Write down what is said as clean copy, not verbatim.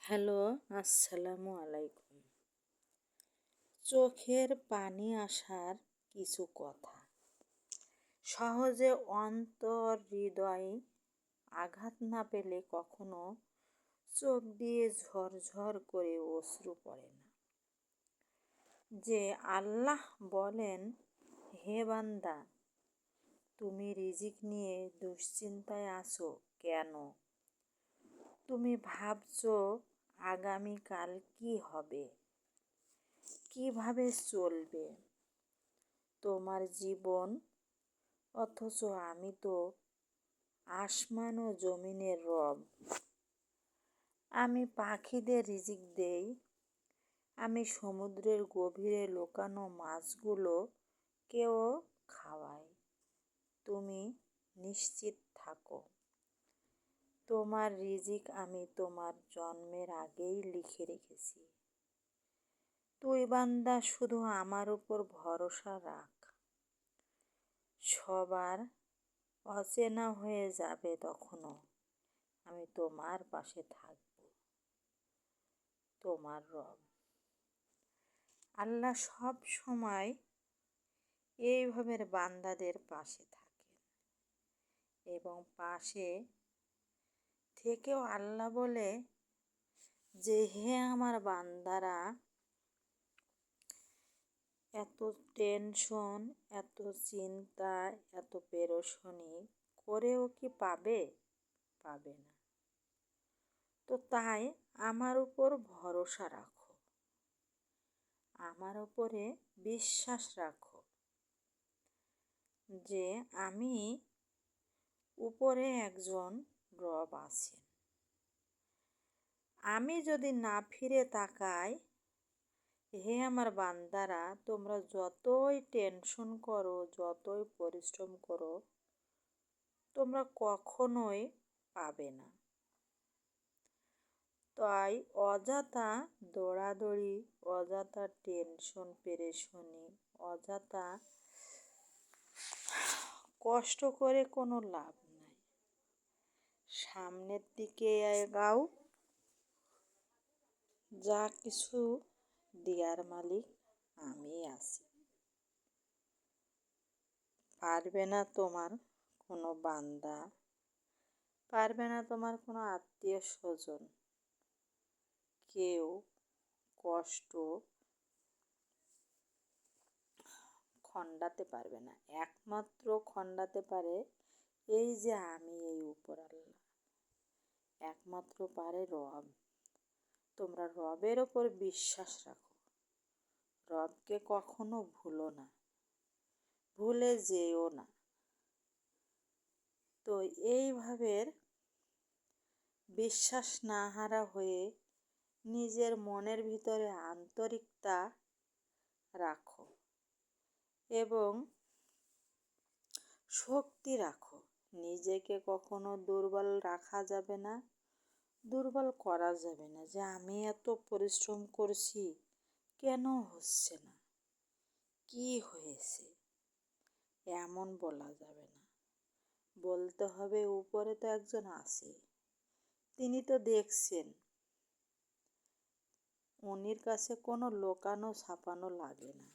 Hello, আসসালামু আলাইকুম। চোখের পানি আসার কিছু কথা সহজে অন্তর হৃদয়ে আঘাত না পেলে কখনো চোখ দিয়ে ঝরঝর করে অশ্রু পড়ে না। যে আল্লাহ বলেন, হে বান্দা, তুমি রিজিক নিয়ে দুশ্চিন্তায় আছো কেন? তুমি ভাবছো আগামীকাল কি হবে, কিভাবে চলবে তোমার জীবন, অথচ আমি তো আসমান ও জমিনের রব। আমি পাখিদের রিজিক দেই, আমি সমুদ্রের গভীরে লুকানো মাছগুলো কেউ খাওয়াই। তুমি নিশ্চিত থাকো, তোমার রিজিক আমি তোমার জন্মের আগেই লিখে রেখেছি। তুই বান্দা শুধু আমার উপর ভরসা রাখ। সবার অচেনা হয়ে যাবে, তখনও আমি তোমার পাশে থাকব, তোমার রব। আল্লাহ সব সময় এইভাবে বান্দাদের পাশে থাকেন এবং পাশে থেকেও আল্লাহ বলে যে, হে আমার বান্দারা, এত টেনশন, এত চিন্তা, এত পেরেশানি করেও কি পাবে? পাবে না। তো তাই আমার উপর ভরসা রাখো, আমার উপরে বিশ্বাস রাখো যে আমি উপরে একজন রব আছেন। আমি যদি না ফিরে তাকাই, হে আমার বান্দারা, তোমরা যতই টেনশন করো, যতই পরিশ্রম করো, তোমরা কখনোই পাবে না। তাই অযথা দৌড়াদৌড়ি, অযথা টেনশন পেরেশানি, অযথা কষ্ট করে কোনো লাভ নাই। সামনের দিকে এগাও, যা কিছু দেয়ার মালিক আমি আছি। পারবে না তোমার কোনো বান্দা, পারবে না তোমার কোনো আত্মীয় স্বজন, কেউ কষ্ট খণ্ডাতে পারবে না। একমাত্র খণ্ডাতে পারে এই যে আমি, এই উপর আল্লাহ একমাত্র পারে রব। তোমরা রবের ওপর বিশ্বাস রাখো, রবকে কখনো ভুলো না, ভুলে যেও না। তো এইভাবে বিশ্বাস না হারা হয়ে নিজের মনের ভিতরে আন্তরিকতা রাখো এবং শক্তি রাখো। নিজেকে কখনো দুর্বল রাখা যাবে না, দুর্বল করা যাবে না যে আমি এত পরিশ্রম করছি কেন হচ্ছে না, কি হয়েছে, এমন বলা যাবে না। বলতে হবে উপরে তো একজন আছে, তিনি তো দেখছেন, উনির কাছে কোনো লোকানো ছাপানো লাগে না।